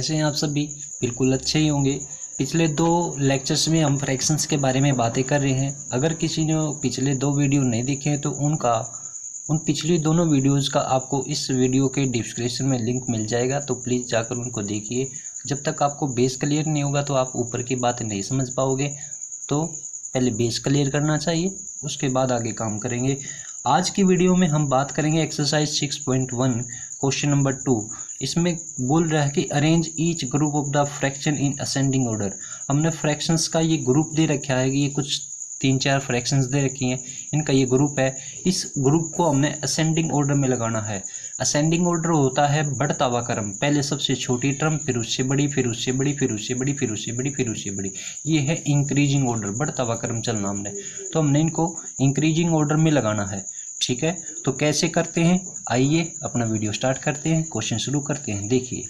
कैसे हैं आप सभी? बिल्कुल अच्छे ही होंगे। पिछले 2 लेक्चर्स में हम फ्रैक्शंस के बारे में बातें कर रहे हैं। अगर किसी ने पिछले 2 वीडियो नहीं देखे हैं तो उन पिछली दोनों वीडियोस का आपको इस वीडियो के डिस्क्रिप्शन में लिंक मिल जाएगा, तो प्लीज़ जाकर उनको देखिए। जब तक आपको बेस क्लियर नहीं होगा तो आप ऊपर की बातें नहीं समझ पाओगे। तो पहले बेस क्लियर करना चाहिए, उसके बाद आगे काम करेंगे। आज की वीडियो में हम बात करेंगे एक्सरसाइज 6.1 क्वेश्चन नंबर 2। इसमें बोल रहा है कि arrange each group of the fraction in ascending order. हमने फ्रैक्शंस का ये ग्रुप दे रखा है कि ये कुछ 3-4 फ्रैक्शंस दे रखी हैं, इनका ये ग्रुप है। इस ग्रुप को हमने असेंडिंग ऑर्डर में लगाना है। असेंडिंग ऑर्डर होता है बढ़ता हुआ क्रम, पहले सबसे छोटी टर्म, फिर उससे बड़ी, फिर उससे बड़ी, फिर उससे बड़ी, फिर उससे बड़ी, फिर उससे बड़ी। ये है इंक्रीजिंग ऑर्डर, बढ़ता हुआ क्रम चलना हमने, तो हमने इनको इंक्रीजिंग ऑर्डर में लगाना है। ठीक है, तो कैसे करते हैं, आइए अपना वीडियो स्टार्ट करते हैं, क्वेश्चन शुरू करते हैं। देखिए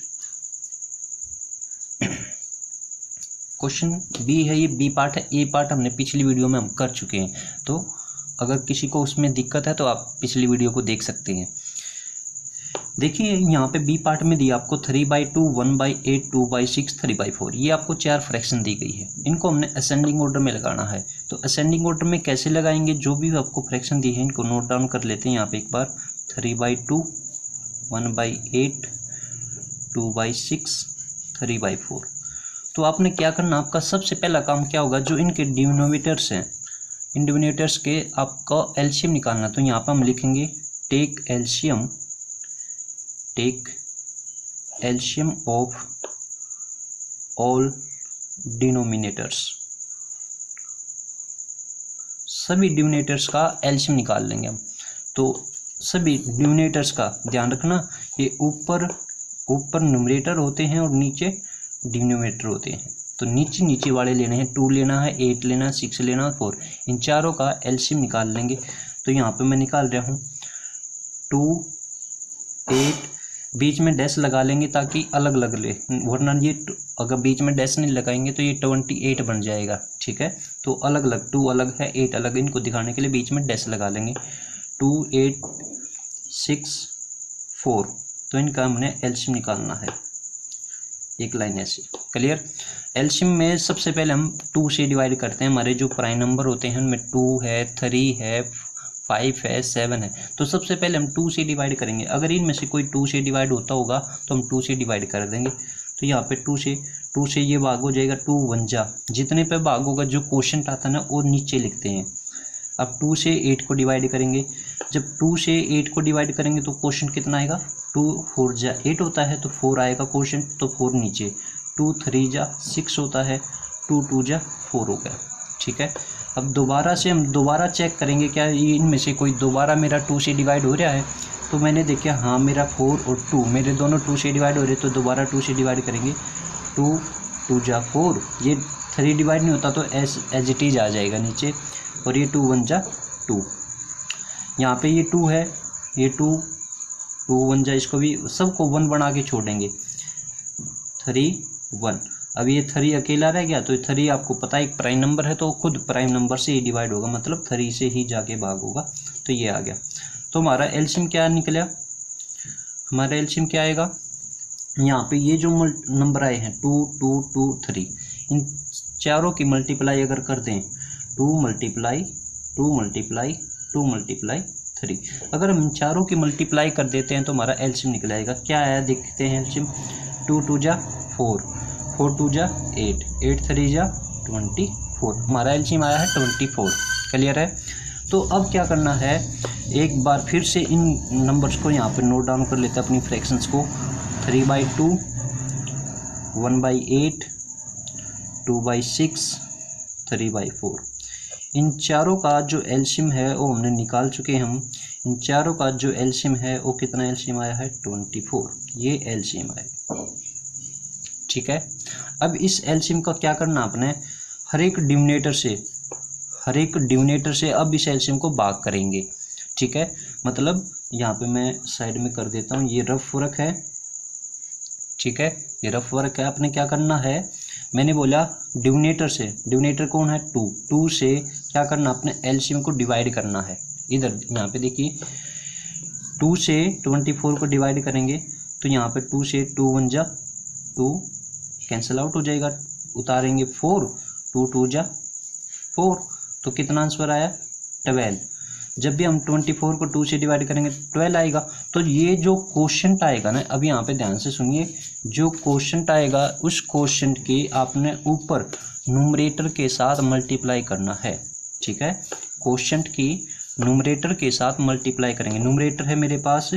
क्वेश्चन बी है, ये बी पार्ट है। ए पार्ट हमने पिछली वीडियो में हम कर चुके हैं, तो अगर किसी को उसमें दिक्कत है तो आप पिछली वीडियो को देख सकते हैं। देखिए यहाँ पे बी पार्ट में दिया आपको 3/2, 1/8, 2/6, 3/4। ये आपको 4 फ्रैक्शन दी गई है, इनको हमने असेंडिंग ऑर्डर में लगाना है। तो असेंडिंग ऑर्डर में कैसे लगाएंगे, जो भी आपको फ्रैक्शन दी है इनको नोट डाउन कर लेते हैं यहाँ पे एक बार। 3/2, 1/8, 2/6, 3/4। तो आपने क्या करना, आपका सबसे पहला काम क्या होगा, जो इनके डिनोमिनेटर्स हैं, इन डिनोमिनेटर्स के आपका एलसीएम निकालना। तो यहाँ पर हम लिखेंगे take LCM of all denominators. सभी डिनोमिनेटर्स का एलसीएम निकाल लेंगे हम। तो सभी डिनोमिनेटर्स का ध्यान रखना, ये ऊपर न्यूमरेटर होते हैं और नीचे डिनोमिनेटर होते हैं। तो नीचे वाले लेने हैं, 2 लेना है, 8 लेना है, 6 लेना है, 4। इन चारों का एलसीएम निकाल लेंगे। तो यहाँ पे मैं निकाल रहा हूँ 2, 8, बीच में डैश लगा लेंगे ताकि अलग अलग ले, वरना ये अगर बीच में डैश नहीं लगाएंगे तो ये 28 बन जाएगा। ठीक है, तो अलग अलग, 2 अलग है, 8 अलग, इनको दिखाने के लिए बीच में डैश लगा लेंगे। 2, 8, 6, 4। तो इनका हमने एलसीएम निकालना है, एक लाइन ऐसे। क्लियर। एलसीएम में सबसे पहले हम 2 से डिवाइड करते हैं। हमारे जो प्राइम नंबर होते हैं उनमें 2 है, 3 है, 5 है, 7 है। तो सबसे पहले हम 2 से डिवाइड करेंगे। अगर इनमें से कोई 2 से डिवाइड होता होगा तो हम 2 से डिवाइड कर देंगे। तो यहाँ पे 2 से ये भाग हो जाएगा, 2 1 जा, जितने पे भाग होगा जो क्वोशंट आता है ना वो नीचे लिखते हैं। अब 2 से 8 को डिवाइड करेंगे। जब 2 से 8 को डिवाइड करेंगे तो क्वोशंट कितना आएगा, 2 4 जा 8 होता है तो 4 आएगा क्वोशंट, तो 4 नीचे। 2 3 जा 6 होता है, 2 2 जा 4 हो गया। ठीक है, अब दोबारा से हम दोबारा चेक करेंगे क्या ये इनमें से कोई दोबारा मेरा 2 से डिवाइड हो रहा है। तो मैंने देखा हाँ मेरा 4 और 2 मेरे दोनों 2 से डिवाइड हो रहे, तो दोबारा 2 से डिवाइड करेंगे। 2 2 जा 4, ये 3 डिवाइड नहीं होता तो एज इट इज आ जाएगा नीचे। और ये 2 1 जा 2, यहाँ पे ये 2 है, ये 2 1 जा, इसको भी सबको 1 बना के छोड़ेंगे। 3 1। अब ये 3 अकेला रह गया, तो 3 आपको पता है एक प्राइम नंबर है, तो खुद प्राइम नंबर से ही डिवाइड होगा, मतलब 3 से ही जाके भाग होगा। तो ये आ गया। तो हमारा एलसीएम क्या निकला, हमारा एलसीएम क्या आएगा, यहाँ पे ये जो नंबर आए हैं 2 2 2 3, इन चारों की मल्टीप्लाई अगर कर दें, 2 × 2 × 2 × 3, अगर हम इन चारों की मल्टीप्लाई कर देते हैं तो हमारा एलसीएम निकल आएगा। क्या आया देखते हैं एलसीएम। 2 2 जा 4, 4 2 जा 8, 8 3 जा 24। हमारा एलसीएम आया है 24। क्लियर है। तो अब क्या करना है, एक बार फिर से इन नंबर्स को यहाँ पर नोट डाउन कर लेते हैं अपनी फ्रैक्शंस को। 3/2, 1/8, 2/6, 3/4। इन चारों का जो एलसीएम है वो हमने निकाल चुके हैं हम। इन चारों का जो एलसीएम है वो कितना एलसीएम आया है, 24। ये एलसीएम आया। ठीक है, अब इस एलसीएम का क्या करना आपने, हर एक डिनोमिनेटर से अब इस एलसीएम को भाग करेंगे। ठीक है, मतलब यहाँ पे मैं साइड में कर देता हूँ, ये रफ वर्क है। ठीक है, ये रफ वर्क है। आपने क्या करना है, मैंने बोला डिनोमिनेटर से, डिनोमिनेटर कौन है 2 से क्या करना, अपने एलसीएम को डिवाइड करना है। इधर यहाँ पे देखिए 2 से 24 को डिवाइड करेंगे, तो यहाँ पे 2 से 2 1 जा 2 कैंसिल आउट हो जाएगा, उतारेंगे 4, 2 2 जा 4, तो कितना आंसर आया 12। जब भी हम 24 को 2 से डिवाइड करेंगे 12 आएगा। तो ये जो क्वोशंट आएगा ना, अब यहाँ पे ध्यान से सुनिए, जो क्वोशंट आएगा उस क्वोशंट की आपने ऊपर न्यूमरेटर के साथ मल्टीप्लाई करना है, ठीक है। क्वोशंट की न्यूमरेटर के साथ मल्टीप्लाई करेंगे। न्यूमरेटर है मेरे पास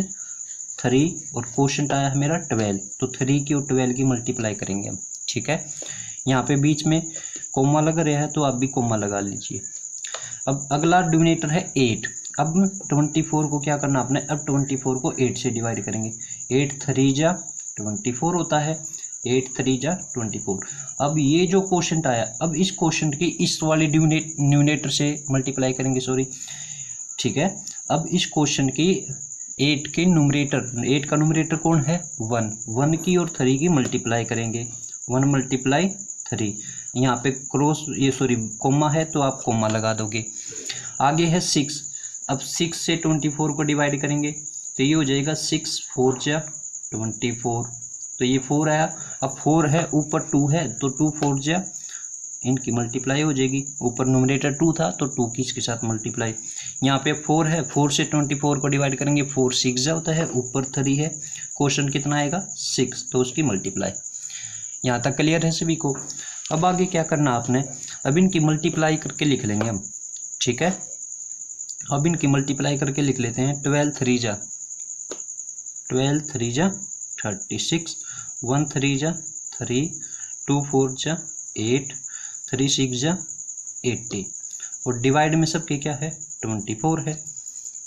3 और क्वोशंट आया है मेरा 12, तो 3 की और 12 की मल्टीप्लाई करेंगे हम, ठीक है। यहाँ पे बीच में कोमा लग रहा है तो आप भी कोमा लगा लीजिए। अब अगला डिनोमिनेटर है 8। अब 24 को क्या करना आपने, अब 24 को 8 से डिवाइड करेंगे। 8 3 जा 24 होता है, 8 3 जा 24। अब ये जो क्वोशंट आया, अब इस क्वोशंट की इस वाले डिनोमिनेटर से मल्टीप्लाई करेंगे, सॉरी, ठीक है। अब इस क्वोशंट की 8 के न्यूमरेटर, 8 का न्यूमरेटर कौन है 1, 1 की और 3 की मल्टीप्लाई करेंगे, 1 मल्टीप्लाई 3। यहाँ पे क्रॉस ये सॉरी कोमा है तो आप कोमा लगा दोगे। आगे है 6। अब 6 से 24 को डिवाइड करेंगे तो ये हो जाएगा 6 4 जा 24, तो ये 4 आया। अब 4 है ऊपर 2 है तो 2 4 जा, इनकी मल्टीप्लाई हो जाएगी। ऊपर न्यूमरेटर 2 था तो 2 की इसके साथ मल्टीप्लाई। यहाँ पे 4 है, 4 से 24 को डिवाइड करेंगे, 4 6 जा होता है, ऊपर 3 है, क्वोशंट कितना आएगा 6, तो उसकी मल्टीप्लाई। यहाँ तक क्लियर है सभी को। अब आगे क्या करना आपने, अब इनकी मल्टीप्लाई करके लिख लेंगे हम, ठीक है। अब इनकी मल्टीप्लाई करके लिख लेते हैं। 12 3 जा 36, 1 3 जा 3, 2 4 जा 8, 3 6 जा 80, और डिवाइड में सबके क्या है 24 है,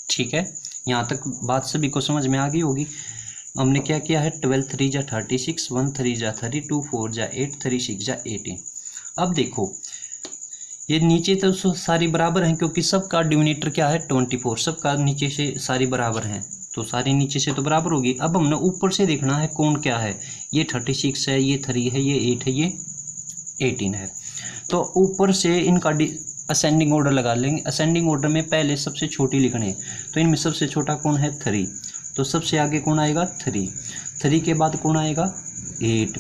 ठीक है। यहाँ तक बात सभी को समझ में आ गई होगी। हमने क्या किया है, 12 3 जा 36, 1 3 जा 30, 2 4 जा 8, 3 6 जा 18। अब देखो ये नीचे तो सारी बराबर हैं क्योंकि सबका डिनोमिनेटर क्या है 24, सबका नीचे से सारी बराबर हैं तो सारी नीचे से तो बराबर होगी। अब हमने ऊपर से देखना है कौन क्या है, ये 36 है, ये 3 है, ये 8 है, ये 18 है। तो ऊपर से इनका असेंडिंग ऑर्डर लगा लेंगे। असेंडिंग ऑर्डर में पहले सबसे छोटी लिखनी है, तो इनमें सबसे छोटा कौन है 3, तो सबसे आगे कौन आएगा 3, 3 के बाद कौन आएगा 8,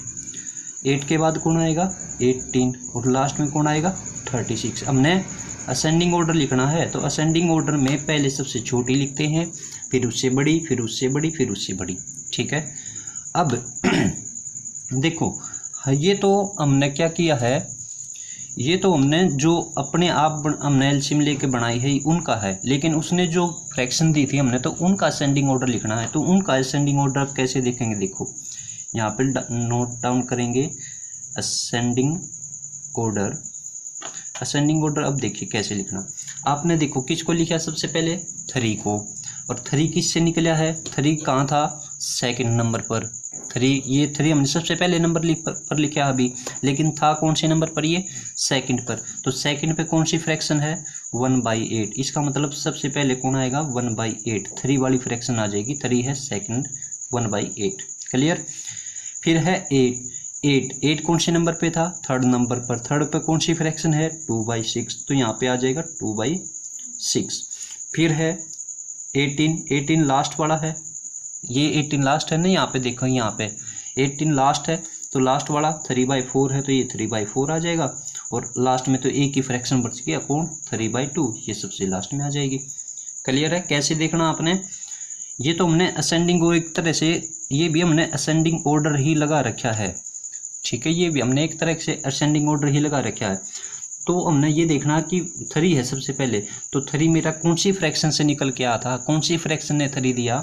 8 के बाद कौन आएगा 18, और लास्ट में कौन आएगा 36। हमने असेंडिंग ऑर्डर लिखना है तो असेंडिंग ऑर्डर में पहले सबसे छोटी लिखते हैं, फिर उससे बड़ी, फिर उससे बड़ी, फिर उससे बड़ी, ठीक है। अब देखो ये तो हमने क्या किया है, ये तो हमने जो अपने आप हमने एलसीएम लेके बनाई है उनका है, लेकिन उसने जो फ्रैक्शन दी थी हमने तो उनका असेंडिंग ऑर्डर लिखना है। तो उनका असेंडिंग ऑर्डर आप कैसे देखेंगे, देखो यहाँ पे नोट डाउन करेंगे असेंडिंग ऑर्डर। असेंडिंग ऑर्डर अब देखिए कैसे लिखना। आपने देखो किसको लिखा सबसे पहले 3 को, और 3 किससे निकला है, 3 कहाँ था सेकंड नंबर पर, 3 ये 3 हमने सबसे पहले नंबर पर लिखा अभी, लेकिन था कौन से नंबर पर, ये सेकंड पर। तो सेकंड पे कौन सी फ्रैक्शन है 1/8, इसका मतलब सबसे पहले कौन आएगा 1/8, 3 वाली फ्रैक्शन आ जाएगी, 3 है सेकंड 1/8, क्लियर। फिर है 8 कौन से नंबर पे था थर्ड नंबर पर, थर्ड पे कौन सी फ्रैक्शन है 2/6, तो यहाँ पे आ जाएगा 2/6। फिर है 18 लास्ट वाला है, ये 18 लास्ट है ना, यहाँ पे देखो यहाँ पे 18 लास्ट है तो लास्ट वाला 3/4 है तो ये 3/4 आ जाएगा, और लास्ट में तो एक ही फ्रैक्शन बच गया कौन 3/2, ये सबसे लास्ट में आ जाएगी। क्लियर है कैसे देखना आपने। ये तो हमने असेंडिंग और एक तरह से ये भी हमने असेंडिंग ऑर्डर ही लगा रखा है, ठीक है, ये भी हमने एक तरह से असेंडिंग ऑर्डर ही लगा रखा है। तो हमने ये देखना कि 3 है सबसे पहले, तो 3 मेरा कौन सी फ्रैक्शन से निकल के आया था, कौन सी फ्रैक्शन ने 3 दिया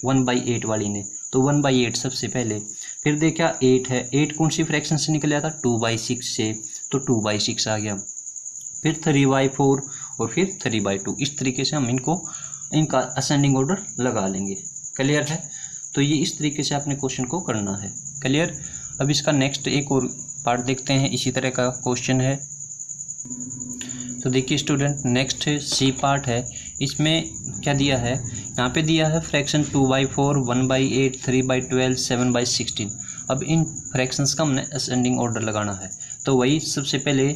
1/8 वाली ने, तो 1/8 सबसे पहले। फिर देखा 8 है, 8 कौन सी फ्रैक्शन से निकल आया था 2/6 से, तो 2/6 आ गया। फिर 3/4 और फिर 3/2, इस तरीके से हम इनका असेंडिंग ऑर्डर लगा लेंगे। क्लियर है, तो ये इस तरीके से आपने क्वेश्चन को करना है। क्लियर। अब इसका नेक्स्ट एक और पार्ट देखते हैं, इसी तरह का क्वेश्चन है। तो देखिए स्टूडेंट नेक्स्ट सी पार्ट है, इसमें क्या दिया है, यहाँ पे दिया है फ्रैक्शन 2/4, 1/8, 3/12, 7/16। अब इन फ्रैक्शंस का हमने असेंडिंग ऑर्डर लगाना है, तो वही सबसे पहले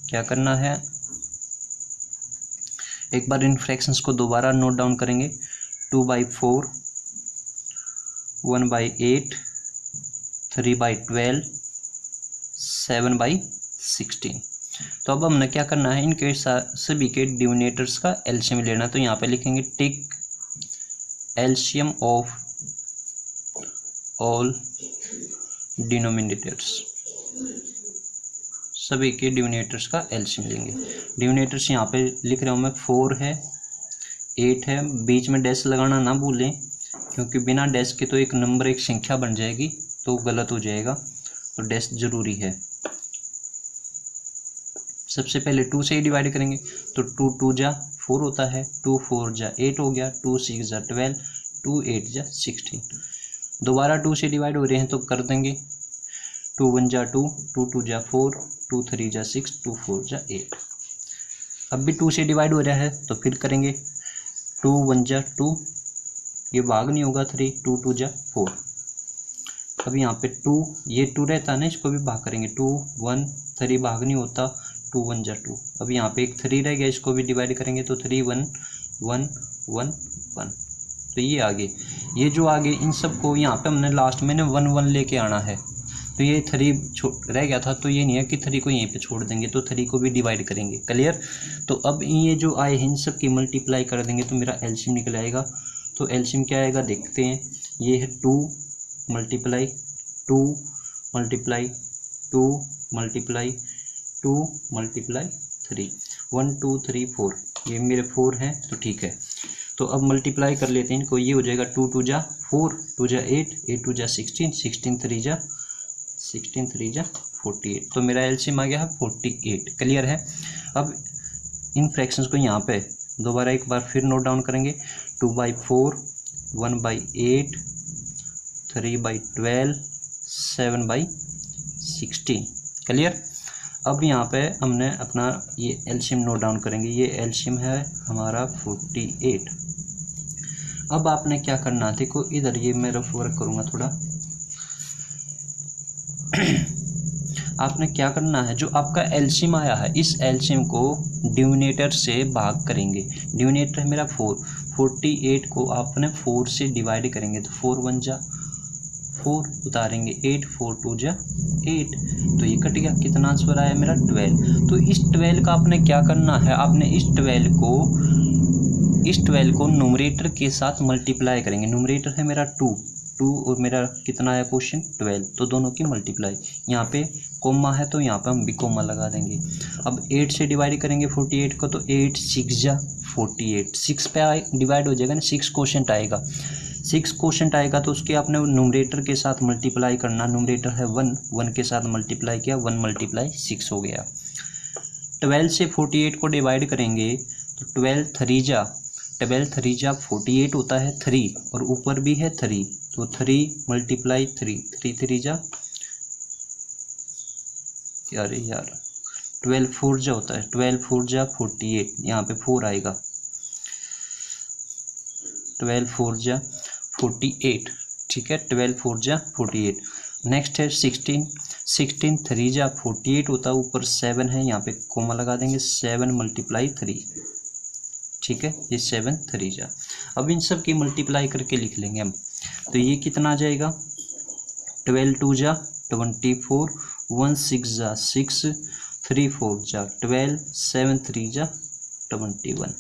क्या करना है, एक बार इन फ्रैक्शंस को दोबारा नोट डाउन करेंगे। 2/4, 1/8, 3/12, 7/16। तो अब हमने क्या करना है, इनके सभी के डिनोमिनेटर्स का एलसीएम लेना। तो यहाँ पे लिखेंगे टिक एलसीएम ऑफ ऑल डिनोमिनेटर्स, सभी के डिनोमिनेटर्स का एलसीएम लेंगे। डिनोमिनेटर्स यहाँ पे लिख रहा हूँ मैं, 4 है, 8 है, बीच में डैश लगाना ना भूलें, क्योंकि बिना डैश के तो एक नंबर, एक संख्या बन जाएगी तो गलत हो जाएगा, तो डैश जरूरी है। सबसे पहले 2 से ही डिवाइड करेंगे, तो 2 2 जा 4 होता है, 2 4 जा 8 हो गया, 2 6 जा 12, 2 8 जा 16। दोबारा 2 से डिवाइड हो रहे हैं तो कर देंगे, 2 1 जा 2, 2 2 जा 4, 2 3 जा 6, 2 4 जा 8। अब भी 2 से डिवाइड हो रहा है तो फिर करेंगे, 2 1 जा 2, ये भाग नहीं होगा 3, 2 2 जा 4। अब यहाँ पे 2, ये 2 रहता है ना, इसको भी भाग करेंगे, 2 1 3 भाग नहीं होता, 2 1 जा 2। अब यहाँ पे एक 3 रह गया, इसको भी डिवाइड करेंगे तो 3 1 1 1 1। तो ये आगे, ये जो आगे इन सब को यहाँ पे हमने लास्ट में 1 1 लेके आना है। तो ये 3 रह गया था, तो ये नहीं है कि 3 को यहीं पे छोड़ देंगे, तो 3 को भी डिवाइड करेंगे। क्लियर। तो अब ये जो आए हैं इन सब की मल्टीप्लाई कर देंगे तो मेरा एलसीएम निकल आएगा। तो एलसीएम क्या आएगा देखते हैं, ये है 2 मल्टीप्लाई 2 मल्टीप्लाई 2 मल्टीप्लाई 2 मल्टीप्लाई 3, 1 2 3 4, ये मेरे 4 हैं तो ठीक है। तो अब मल्टीप्लाई कर लेते हैं इनको, ये हो जाएगा 2 2 जा 4, 2 जा 8, 8 2 जा 16, 16 3 जा 48। तो मेरा एलसीएम आ गया है 48। क्लियर है। अब इन फ्रैक्शंस को यहाँ पे दोबारा एक बार फिर नोट डाउन करेंगे, 2/4, 1/8, 3/12, 7/16। क्लियर। अब यहाँ पे हमने अपना ये एलसीएम नोट डाउन करेंगे, ये एलसीएम है हमारा 48। अब आपने क्या करना, देखो इधर ये मैं रफ वर्क करूँगा थोड़ा। आपने क्या करना है, जो आपका एलसीएम आया है इस एलसीएम को डिनोमिनेटर से भाग करेंगे। डिनोमिनेटर है मेरा 4, 48 को आपने 4 से डिवाइड करेंगे तो 4 1 जा 4 उतारेंगे 8, 4 2 जा 8, तो ये कट गया। कितना आंसर आया मेरा 12। तो इस 12 का आपने क्या करना है, आपने इस 12 को न्यूमरेटर के साथ मल्टीप्लाई करेंगे। न्यूमरेटर है मेरा 2 और मेरा कितना आया क्वेश्चन 12, तो दोनों की मल्टीप्लाई। यहाँ पे कोमा है तो यहाँ पे हम भी कोमा लगा देंगे। अब 8 से डिवाइड करेंगे 48 को, तो 8 6 जा 48, 6 पे डिवाइड हो जाएगा ना, 6 क्वोशंट आएगा। 6 क्वोशंट आएगा तो उसके आपने न्यूमरेटर के साथ मल्टीप्लाई करना। न्यूमरेटर है 1 के साथ मल्टीप्लाई किया, 1 × 6 हो गया। 12 से 48 को डिवाइड करेंगे तो 12 3 जा 48 होता है 3, और ऊपर भी है 3, तो 3 × 3, 3 3 जा यार 12 4 जा होता है, 12 4 जा 48, यहाँ पे 4 आएगा, 12 4 जा 48। ठीक है, 12 4 जा 48। नेक्स्ट है 16 3 जा 48 होता है, ऊपर 7 है, यहाँ पे कोमा लगा देंगे, 7 × 3। ठीक है, ये 7 3 जा। अब इन सब की मल्टीप्लाई करके लिख लेंगे हम, तो ये कितना आ जाएगा, 12 2 जा 24, 1 6 जा 6, 3 4 जा 12, 7 3 जा 21,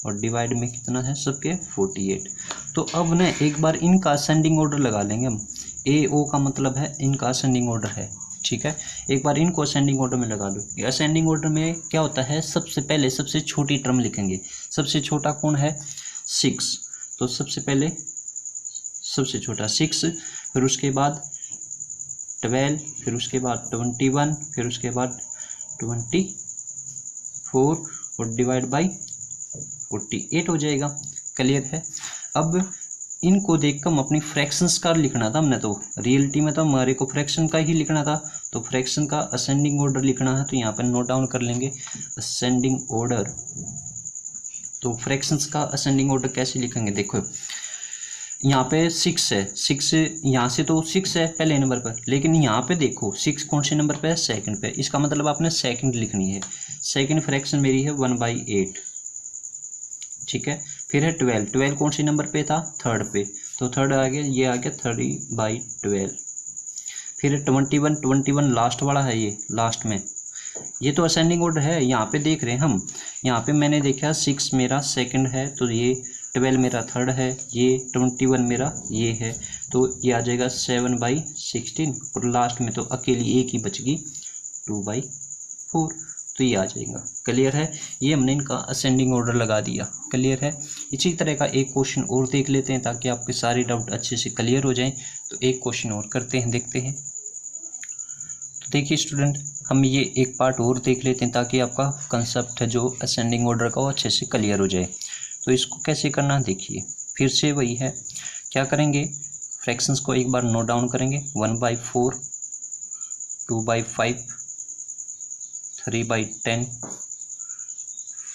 और डिवाइड में कितना है सबके 48। तो अब ना एक बार इनका असेंडिंग ऑर्डर लगा लेंगे हम। ए ओ का मतलब है इनका असेंडिंग ऑर्डर है। ठीक है, एक बार इनको असेंडिंग ऑर्डर में लगा लो। असेंडिंग ऑर्डर में क्या होता है, सबसे पहले सबसे छोटी टर्म लिखेंगे। सबसे छोटा कौन है, 6, तो सबसे पहले सबसे छोटा 6, फिर उसके बाद 12, फिर उसके बाद 21, फिर उसके बाद 24, और डिवाइड बाई 48 हो जाएगा। क्लियर है। अब इनको देखकर हम अपनी फ्रैक्शंस का लिखना था हमने, तो रियलिटी में तो हमारे को फ्रैक्शन का ही लिखना था, तो फ्रैक्शन का असेंडिंग ऑर्डर लिखना है, तो यहाँ पर नोट डाउन कर लेंगे असेंडिंग ऑर्डर। तो फ्रैक्शंस का असेंडिंग ऑर्डर कैसे लिखेंगे, देखो यहाँ पे 6 है, 6 यहाँ से तो 6 है पहले नंबर पर, लेकिन यहाँ पे देखो 6 कौन से नंबर पे है, सेकंड पे। इसका मतलब आपने सेकंड लिखनी है। सेकंड फ्रैक्शन मेरी है 1/8। ठीक है, फिर है 12 कौन से नंबर पे था, थर्ड पे, तो थर्ड आ गया, ये आ गया 30/12। फिर 21 लास्ट वाला है, ये लास्ट में, ये तो असेंडिंग ऑर्डर है। यहाँ पे देख रहे हैं हम, यहाँ पे मैंने देखा 6 मेरा सेकंड है, तो ये 12 मेरा थर्ड है, ये 21 मेरा ये है, तो ये आ जाएगा 7/16, और लास्ट में तो अकेली एक ही बचगी 2/4, तो ये आ जाएगा। क्लियर है, ये हमने इनका असेंडिंग ऑर्डर लगा दिया। क्लियर है। इसी तरह का एक क्वेश्चन और देख लेते हैं ताकि आपके सारे डाउट अच्छे से क्लियर हो जाएं। तो एक क्वेश्चन और करते हैं, देखते हैं। तो देखिए स्टूडेंट, हम ये एक पार्ट और देख लेते हैं ताकि आपका कंसेप्ट है जो असेंडिंग ऑर्डर का वो अच्छे से क्लियर हो जाए। तो इसको कैसे करना देखिए, फिर से वही है, क्या करेंगे, फ्रैक्शंस को एक बार नोट डाउन करेंगे। 1/4, 2/5, 3/10,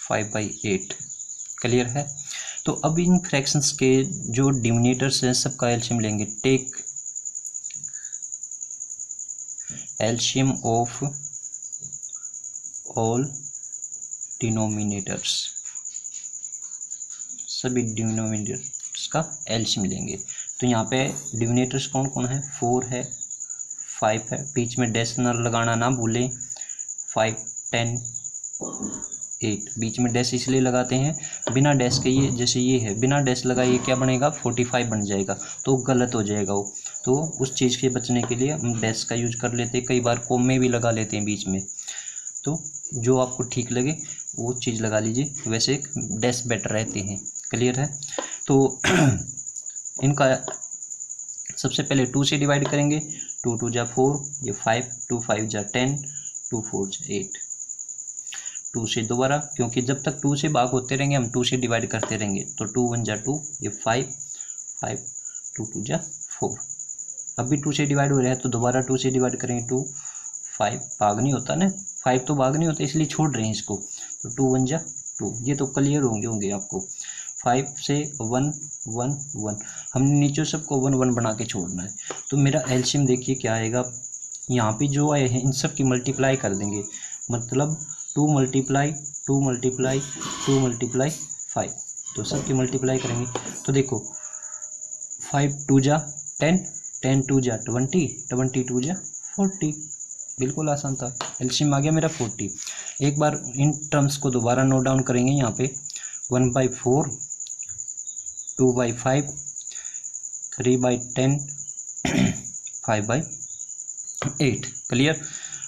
5/8। क्लियर है। तो अब इन फ्रैक्शंस के जो डिनोमिनेटर्स हैं सबका एलसीएम लेंगे। Take LCM of all denominators, सभी डिनोमिनेटर्स का एलसीएम लेंगे। तो यहाँ पे डिनोमिनेटर्स कौन कौन है, 4 है, 5 है, बीच में डैश न लगाना ना भूलें, 5, 10, 8, बीच में डैश इसलिए लगाते हैं, बिना डैश के ये जैसे ये है, बिना डैश लगाए क्या बनेगा, 45 बन जाएगा, तो गलत हो जाएगा वो। तो उस चीज़ के बचने के लिए हम डैश का यूज कर लेते हैं, कई बार कॉमे भी लगा लेते हैं बीच में। तो जो आपको ठीक लगे वो चीज़ लगा लीजिए, वैसे डैश बेटर रहते हैं। क्लियर है। तो इनका सबसे पहले 2 से डिवाइड करेंगे, 2 2 जा 4, ये 5, 2 5 जा 10, 2 4 जा 8, 2 से दोबारा, क्योंकि जब तक 2 से भाग होते रहेंगे हम 2 से डिवाइड करते रहेंगे, तो 2 1 जा 2, ये 5, 5 2 2 जा 4। अब भी 2 से डिवाइड हो रहा है तो दोबारा 2 से डिवाइड करेंगे, 2 5 भाग नहीं होता ना, 5 तो भाग नहीं होता इसलिए छोड़ रहे हैं इसको, तो 2 1 जा 2, ये तो क्लियर होंगे आपको। 5 से 1 1 1, हमने नीचे सबको 1 1 बना के छोड़ना है। तो मेरा एलसीएम देखिए क्या आएगा, यहाँ पे जो आए हैं इन सब की मल्टीप्लाई कर देंगे, मतलब 2 × 2 × 2 × 5, तो सब की मल्टीप्लाई करेंगे। तो देखो 5 2 जा 10, 10 2 जा 20, 20 2 जा 40, बिल्कुल आसान था। एलसीएम आ गया मेरा 40। एक बार इन टर्म्स को दोबारा नोट डाउन करेंगे यहाँ पे, 1/4, 2/5, 3/10, 5/8। क्लियर।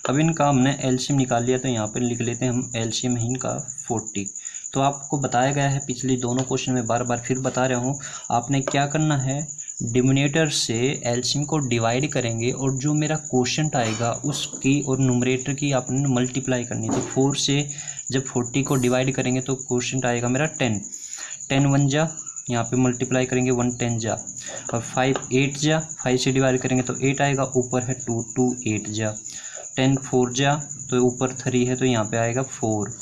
अब इनका हमने एलसीएम निकाल लिया, तो यहाँ पर लिख लेते हैं हम एलसीएम है इनका 40। तो आपको बताया गया है पिछले दोनों क्वेश्चन में, बार बार फिर बता रहा हूँ, आपने क्या करना है, डिनोमिनेटर से एलसीएम को डिवाइड करेंगे और जो मेरा क्वोशिएंट आएगा उसकी और न्यूमरेटर की आपने मल्टीप्लाई करनी। तो 4 से जब 40 को डिवाइड करेंगे तो क्वोशिएंट आएगा मेरा 10, 10 1 जा, यहाँ पे मल्टीप्लाई करेंगे 1 10 जा, और 5 8 जा, 5 से डिवाइड करेंगे तो 8 आएगा, ऊपर है 2 2 8 जा, 10 4 जा, तो ऊपर 3 है तो यहाँ पे आएगा 4,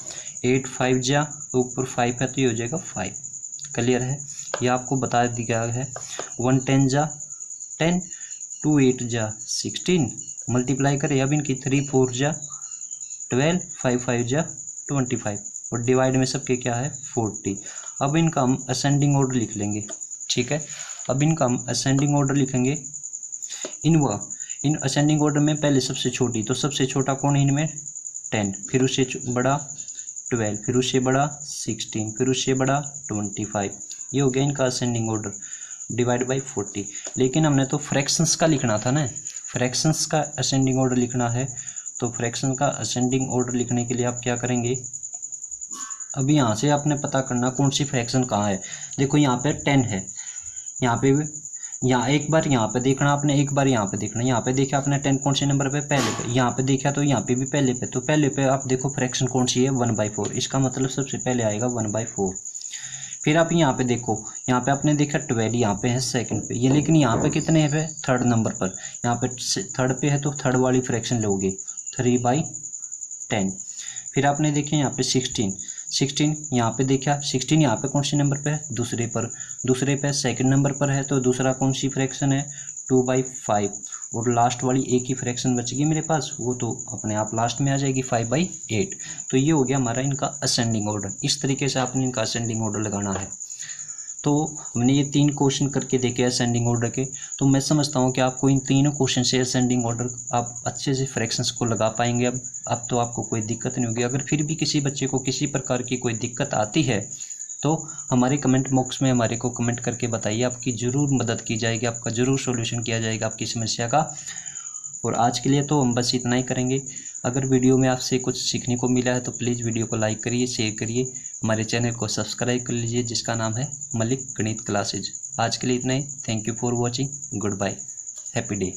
8 5 जा, तो ऊपर 5 है तो ये हो जाएगा 5। क्लियर है। ये आपको बता दिया है। 1 10 जा 10, 2 8 जा 16, मल्टीप्लाई करें अब इनकी 3 4 जा 12, 5 5 जा 25, और डिवाइड में सबके क्या है 40। अब इनका हम असेंडिंग ऑर्डर लिख लेंगे। ठीक है। अब इनका हम असेंडिंग ऑर्डर लिखेंगे। इन असेंडिंग ऑर्डर में पहले सबसे छोटी, तो सबसे छोटा कौन है इनमें, 10, फिर उससे बड़ा 12, फिर उससे बड़ा 16, फिर उससे बड़ा 25। ये हो गया इनका असेंडिंग ऑर्डर डिवाइड बाय 40। लेकिन हमने तो फ्रैक्शंस का लिखना था ना, फ्रैक्शंस का असेंडिंग ऑर्डर लिखना है। तो फ्रैक्शन का असेंडिंग ऑर्डर लिखने के लिए आप क्या करेंगे, अभी यहाँ से आपने पता करना कौन सी फ्रैक्शन कहाँ है। देखो यहाँ पे 10 है, यहाँ पे यहाँ एक बार यहाँ पे देखना आपने, एक बार यहाँ पे देखना। यहाँ पे देखा आपने 10 कौन से नंबर पे, पहले पे। यहाँ पे देखा तो यहाँ पे भी पहले पे, तो पहले पे आप देखो फ्रैक्शन कौन सी है, 1/4। इसका मतलब सबसे पहले आएगा 1/4। फिर आप यहाँ पे देखो, यहाँ पे आपने देखा 12, यहाँ पे है सेकंड पे ये, लेकिन यहाँ पे कितने है, थर्ड नंबर पर। यहाँ पे थर्ड पे है तो थर्ड वाली फ्रैक्शन लोगे, 3/10। फिर आपने देखे यहाँ पे 16 यहाँ पे देखा 16 यहाँ पे कौन सी नंबर पे है, दूसरे पे सेकंड नंबर पर है, तो दूसरा कौन सी फ्रैक्शन है, 2/5। और लास्ट वाली एक ही फ्रैक्शन बचेगी मेरे पास, वो तो अपने आप लास्ट में आ जाएगी, 5/8। तो ये हो गया हमारा इनका असेंडिंग ऑर्डर। इस तरीके से आपने इनका असेंडिंग ऑर्डर लगाना है। तो हमने ये 3 क्वेश्चन करके देखे असेंडिंग ऑर्डर के, तो मैं समझता हूँ कि आपको इन तीनों क्वेश्चन से असेंडिंग ऑर्डर आप अच्छे से फ्रैक्शंस को लगा पाएंगे। अब तो आपको कोई दिक्कत नहीं होगी। अगर फिर भी किसी बच्चे को किसी प्रकार की कोई दिक्कत आती है तो हमारे कमेंट बॉक्स में हमारे को कमेंट करके बताइए, आपकी ज़रूर मदद की जाएगी, आपका ज़रूर सॉल्यूशन किया जाएगा आपकी समस्या का। और आज के लिए तो हम बस इतना ही करेंगे। अगर वीडियो में आपसे कुछ सीखने को मिला है तो प्लीज़ वीडियो को लाइक करिए, शेयर करिए, हमारे चैनल को सब्सक्राइब कर लीजिए जिसका नाम है मलिक गणित क्लासेज। आज के लिए इतना ही। Thank you for watching. Good bye. Happy day.